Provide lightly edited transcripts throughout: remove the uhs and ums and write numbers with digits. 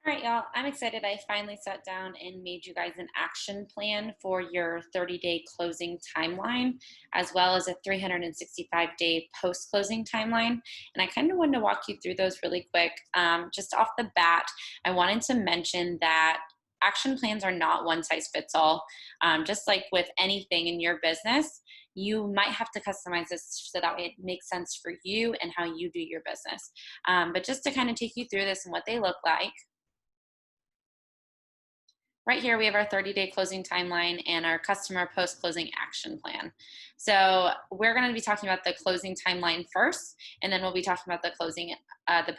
All right, y'all. I'm excited. I finally sat down and made you guys an action plan for your 30-day closing timeline, as well as a 365-day post-closing timeline. And I kind of wanted to walk you through those really quick. Just off the bat, I wanted to mention that action plans are not one size fits all. Just like with anything in your business, you might have to customize this so that it makes sense for you and how you do your business. But just to kind of take you through this and what they look like. Right here, we have our 30-day closing timeline and our customer post-closing action plan. So we're going to be talking about the closing timeline first, and then we'll be talking about the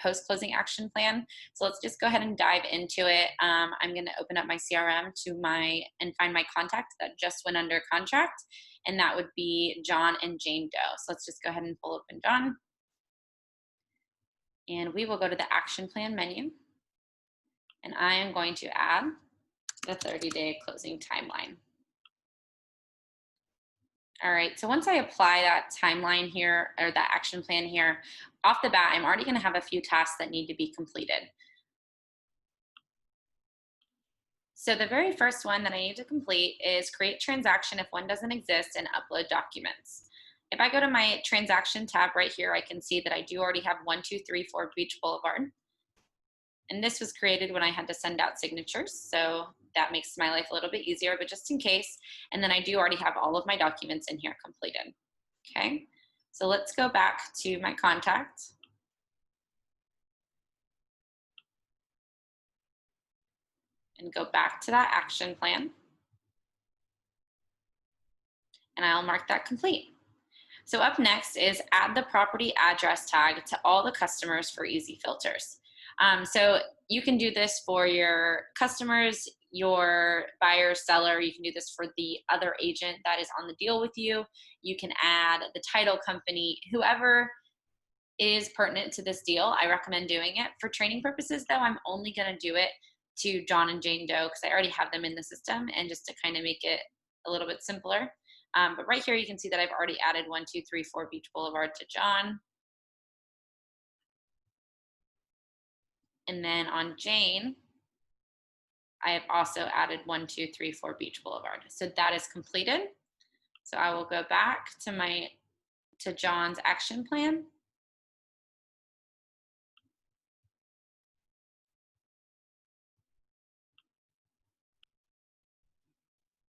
post-closing action plan. So let's just go ahead and dive into it. I'm going to open up my CRM and find my contact that just went under contract, and that would be John and Jane Doe. So let's just go ahead and pull open John, and we will go to the action plan menu, and I am going to add the 30-day closing timeline. All right, so once I apply that timeline here, or that action plan here, off the bat, I'm already gonna have a few tasks that need to be completed. So the very first one that I need to complete is create transaction if one doesn't exist and upload documents. If I go to my transaction tab right here, I can see that I do already have 1234 Beach Boulevard. And this was created when I had to send out signatures. So that makes my life a little bit easier, but just in case. And then I do already have all of my documents in here completed. Okay, so let's go back to my contact. And go back to that action plan. And I'll mark that complete. So up next is add the property address tag to all the customers for easy filters. So you can do this for your customers, your buyer, seller. You can do this for the other agent that is on the deal with you. You can add the title company, whoever is pertinent to this deal. I recommend doing it. For training purposes, though, I'm only going to do it to John and Jane Doe because I already have them in the system, and just to kind of make it a little bit simpler. But right here, you can see that I've already added 1234 Beach Boulevard to John. And then on Jane, I have also added 1234 Beach Boulevard. So that is completed. So I will go back to John's action plan.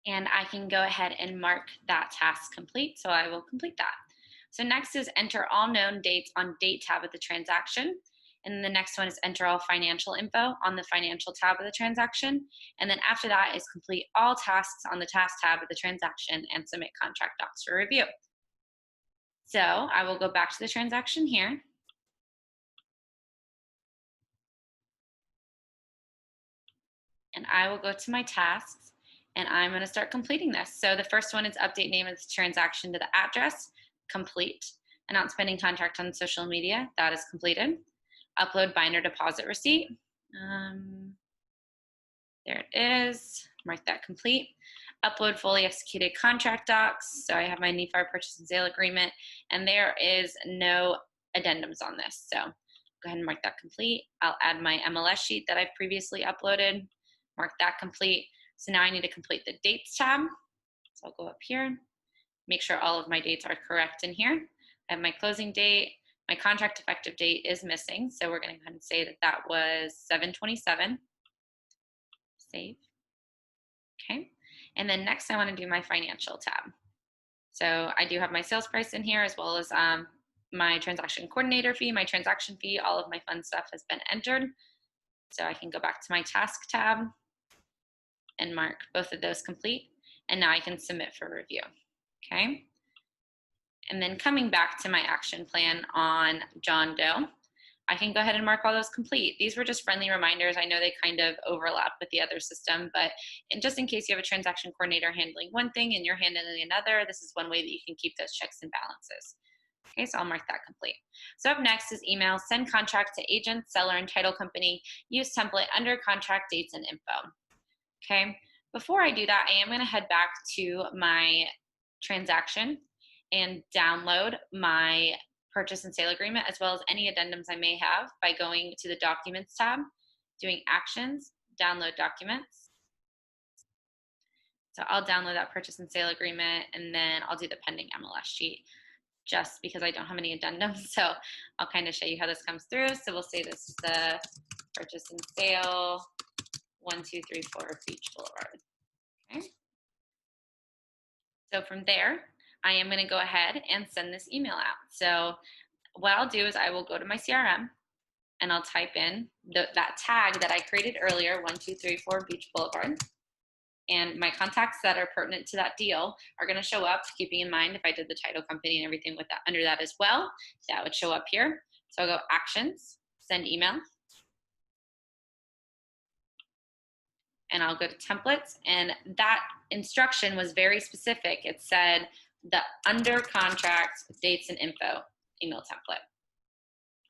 And I can go ahead and mark that task complete. So I will complete that. So next is enter all known dates on date tab of the transaction. And the next one is enter all financial info on the financial tab of the transaction. And then after that is complete all tasks on the task tab of the transaction and submit contract docs for review. So I will go back to the transaction here. And I will go to my tasks and I'm going to start completing this. So the first one is update name of the transaction to the address, complete. Announce pending contract on social media, that is completed. Upload binder deposit receipt. There it is, mark that complete. Upload fully executed contract docs. So I have my NEFAR purchase and sale agreement, and there is no addendums on this. So go ahead and mark that complete. I'll add my MLS sheet that I've previously uploaded, mark that complete. So now I need to complete the dates tab. So I'll go up here, make sure all of my dates are correct in here. I have my closing date. My contract effective date is missing, so we're going to go ahead and say that that was 7/27. Save. Okay. And then next I want to do my financial tab. So I do have my sales price in here, as well as my transaction coordinator fee, my transaction fee, all of my fun stuff has been entered. So I can go back to my task tab and mark both of those complete. And now I can submit for review. Okay. And then coming back to my action plan on John Doe, I can go ahead and mark all those complete. These were just friendly reminders. I know they kind of overlap with the other system, but just in case you have a transaction coordinator handling one thing and you're handling another, this is one way that you can keep those checks and balances. Okay, so I'll mark that complete. So up next is email, send contract to agent, seller, and title company. Use template under contract dates and info. Okay, before I do that, I am going to head back to my transaction and download my purchase and sale agreement, as well as any addendums I may have, by going to the documents tab doing actions, download documents. So I'll download that purchase and sale agreement, and then I'll do the pending MLS sheet just because I don't have any addendums. So I'll kind of show you how this comes through. So we'll say this is the purchase and sale 1234 Beach Boulevard. Okay. So from there, I am going to go ahead and send this email out. So what I'll do is I will go to my CRM and I'll type in that tag that I created earlier, 1234 Beach Boulevard. And my contacts that are pertinent to that deal are going to show up, keeping in mind if I did the title company and everything with that under that as well, that would show up here. So I'll go actions, send email. And I'll go to templates, and that instruction was very specific. It said the under contract dates and info email template.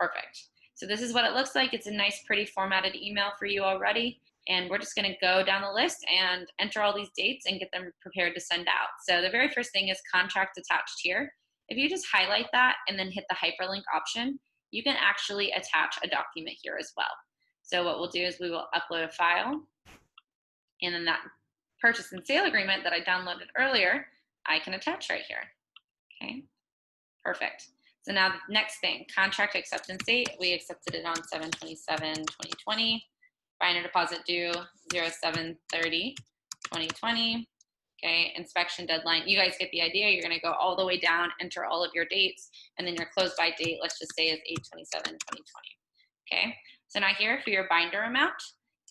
Perfect. So this is what it looks like. It's a nice, pretty formatted email for you already. And we're just going to go down the list and enter all these dates and get them prepared to send out. So the very first thing is contract attached here. If you just highlight that and then hit the hyperlink option, you can actually attach a document here as well. So what we'll do is we will upload a file, and then that purchase and sale agreement that I downloaded earlier, I can attach right here. Okay, perfect. So now the next thing, contract acceptance date. We accepted it on 7/27/2020. Binder deposit due 07/30/2020. Okay, inspection deadline. You guys get the idea. You're going to go all the way down, enter all of your dates, and then your close by date, let's just say, is 8/27/2020. Okay, so now here for your binder amount,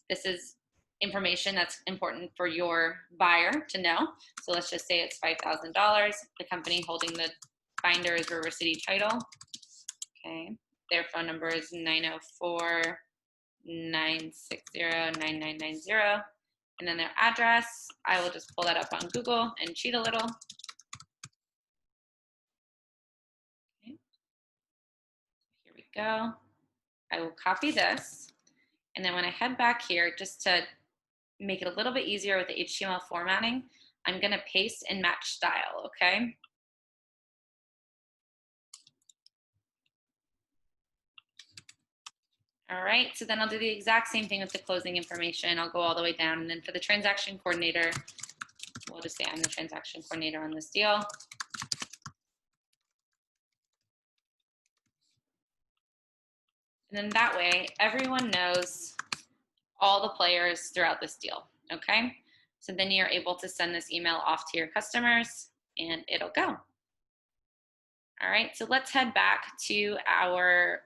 this is information that's important for your buyer to know. So let's just say it's $5,000. The company holding the binder is River City Title. Okay, their phone number is 904-960-9990. And then their address, I will just pull that up on Google and cheat a little. Okay. Here we go. I will copy this. And then when I head back here, just to make it a little bit easier with the HTML formatting, I'm going to paste and match style, okay? All right, so then I'll do the exact same thing with the closing information. I'll go all the way down, and then for the transaction coordinator, we'll just say I'm the transaction coordinator on this deal. And then that way, everyone knows all the players throughout this deal, okay? So then you're able to send this email off to your customers, and it'll go. All right, so let's head back to our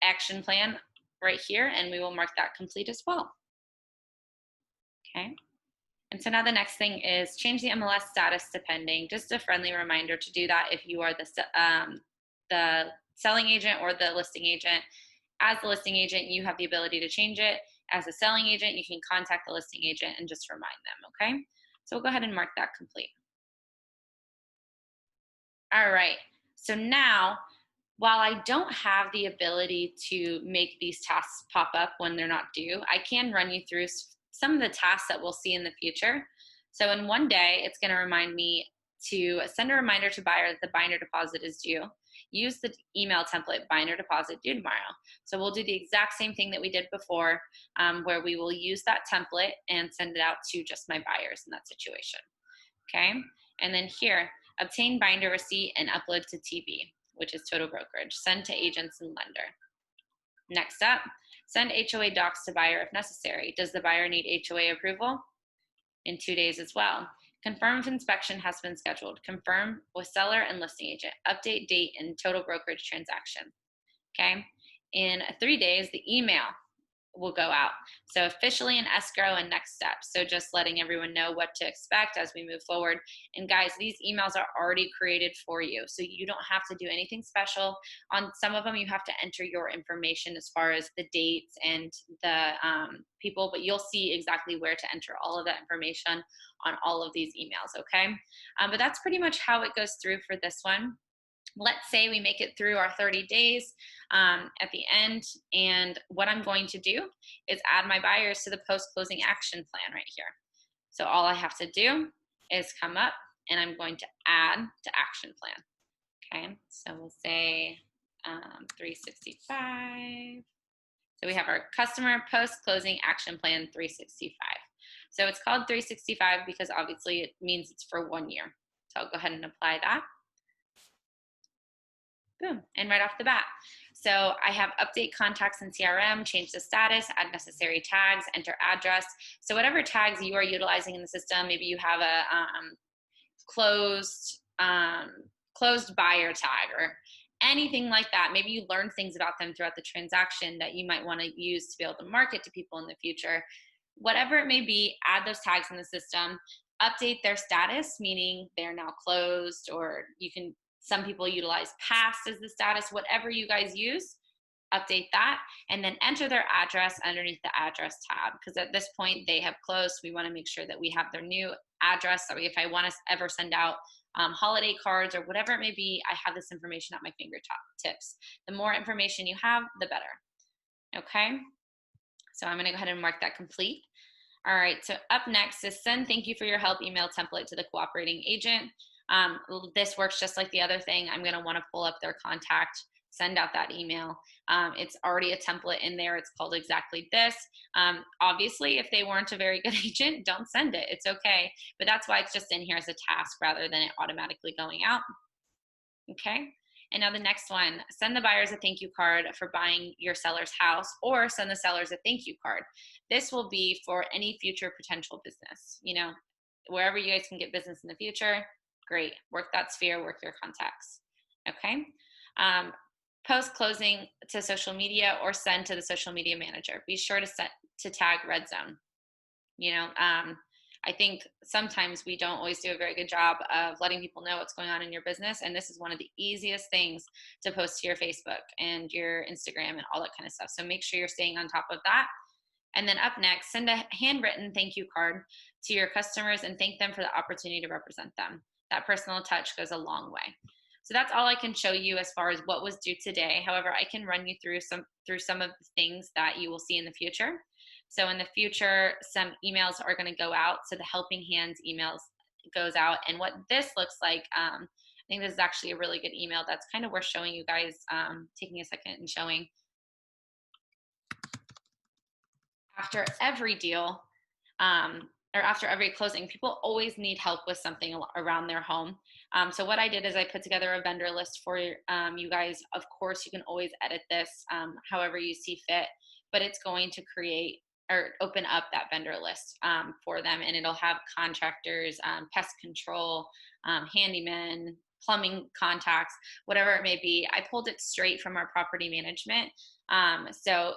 action plan right here, and we will mark that complete as well. Okay. And so now the next thing is change the MLS status to pending. Just a friendly reminder to do that if you are the selling agent or the listing agent. As the listing agent, you have the ability to change it. As a selling agent, you can contact the listing agent and just remind them, okay? So we'll go ahead and mark that complete. All right, so now, while I don't have the ability to make these tasks pop up when they're not due, I can run you through some of the tasks that we'll see in the future. So in one day, it's going to remind me to send a reminder to buyer that the binder deposit is due. Use the email template, binder deposit due tomorrow. So we'll do the exact same thing that we did before, where we will use that template and send it out to just my buyers in that situation. Okay, and then here, obtain binder receipt and upload to TB, which is total brokerage. Send to agents and lender. Next up, send HOA docs to buyer if necessary. Does the buyer need HOA approval? In 2 days as well. Confirm if inspection has been scheduled. Confirm with seller and listing agent. Update date and total brokerage transaction. Okay. In 3 days, the email will go out. So officially in escrow and next steps. So just letting everyone know what to expect as we move forward. And guys, these emails are already created for you. So you don't have to do anything special. On some of them, you have to enter your information as far as the dates and the people, but you'll see exactly where to enter all of that information on all of these emails, okay? But that's pretty much how it goes through for this one. Let's say we make it through our 30 days at the end, and what I'm going to do is add my buyers to the post-closing action plan right here. So all I have to do is come up, and I'm going to add to action plan. Okay, so we'll say 365. So we have our customer post-closing action plan 365. So it's called 365 because obviously it means it's for 1 year. So I'll go ahead and apply that. Boom, and right off the bat. So I have update contacts in CRM, change the status, add necessary tags, enter address. So whatever tags you are utilizing in the system, maybe you have a closed buyer tag or anything like that. Maybe you learned things about them throughout the transaction that you might want to use to be able to market to people in the future. Whatever it may be, add those tags in the system, update their status, meaning they're now closed, or some people utilize past as the status, whatever you guys use, update that, and then enter their address underneath the address tab, because at this point they have closed. We want to make sure that we have their new address, that way if I want to ever send out holiday cards or whatever it may be, I have this information at my fingertips. The more information you have, the better. Okay, so I'm going to go ahead and mark that complete. All right, so up next is send thank you for your help email template to the cooperating agent. This works just like the other thing. I'm going to want to pull up their contact, send out that email. It's already a template in there. It's called exactly this. Obviously, if they weren't a very good agent, don't send it. It's okay. But that's why it's just in here as a task rather than it automatically going out. Okay. And now the next one, send the buyers a thank you card for buying your seller's house, or send the sellers a thank you card. This will be for any future potential business. Wherever you guys can get business in the future, great. Work that sphere, work your contacts. Okay. Post closing to social media or send to the social media manager. Be sure to tag Red Zone. I think sometimes we don't always do a very good job of letting people know what's going on in your business. And this is one of the easiest things to post to your Facebook and your Instagram and all that kind of stuff. So make sure you're staying on top of that. And then up next, send a handwritten thank you card to your customers and thank them for the opportunity to represent them. That personal touch goes a long way. So that's all I can show you as far as what was due today. However, I can run you through some of the things that you will see in the future. So in the future, some emails are going to go out. So the Helping Hands emails goes out. And what this looks like, I think this is actually a really good email that's kind of worth showing you guys, taking a second and showing. After every deal, or after every closing, people always need help with something around their home. So what I did is I put together a vendor list for you guys. Of course, you can always edit this however you see fit, but it's going to create or open up that vendor list for them, and it'll have contractors, pest control, handymen, plumbing contacts, whatever it may be. I pulled it straight from our property management. So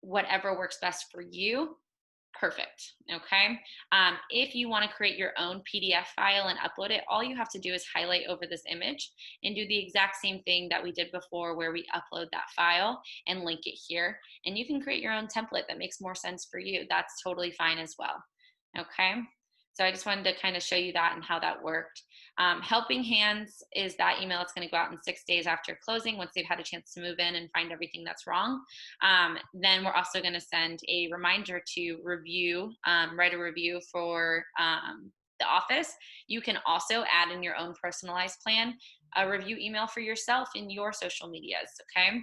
whatever works best for you, perfect. Okay. If you want to create your own PDF file and upload it, all you have to do is highlight over this image and do the exact same thing that we did before, where we upload that file and link it here. And you can create your own template that makes more sense for you. That's totally fine as well. Okay. So I just wanted to kind of show you that and how that worked. Helping Hands is that email that's going to go out in 6 days after closing, once they've had a chance to move in and find everything that's wrong. Then we're also going to send a reminder to review, write a review for the office. You can also add in your own personalized plan a review email for yourself in your social medias. Okay.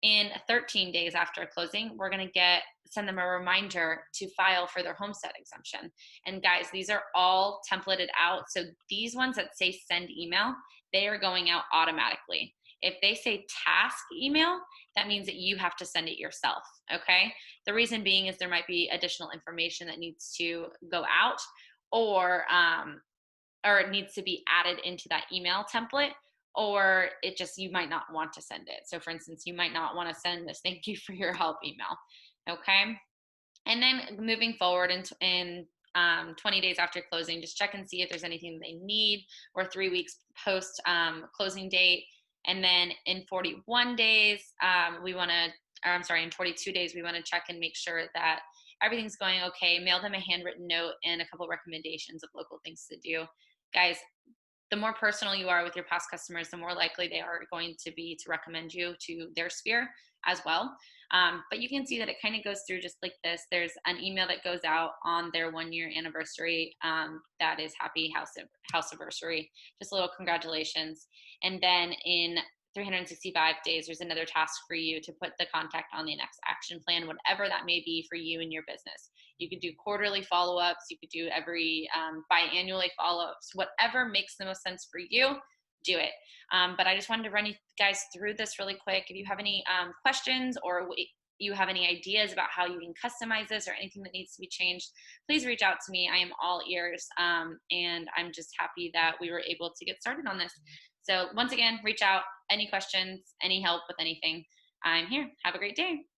In 13 days after closing, we're going to send them a reminder to file for their homestead exemption. And guys, these are all templated out. So these ones that say send email, they are going out automatically. If they say task email, that means that you have to send it yourself. Okay. The reason being is there might be additional information that needs to go out, or it needs to be added into that email template, or you might not want to send it. So for instance, you might not want to send this thank you for your help email. Okay. And then moving forward in 20 days after closing, just check and see if there's anything they need, or 3 weeks post closing date. And then in 41 days, in 42 days, we want to check and make sure that everything's going okay. Mail them a handwritten note and a couple recommendations of local things to do. Guys, the more personal you are with your past customers, the more likely they are going to be to recommend you to their sphere as well. But you can see that it kind of goes through just like this. There's an email that goes out on their 1 year anniversary that is happy house anniversary, just a little congratulations. And then in 365 days, there's another task for you to put the contact on the next action plan, whatever that may be for you and your business. You could do quarterly follow-ups, you could do every biannually follow-ups, whatever makes the most sense for you, do it. But I just wanted to run you guys through this really quick. If you have any questions, or you have any ideas about how you can customize this or anything that needs to be changed, please reach out to me. I am all ears. And I'm just happy that we were able to get started on this. So once again, reach out, any questions, any help with anything, I'm here. Have a great day.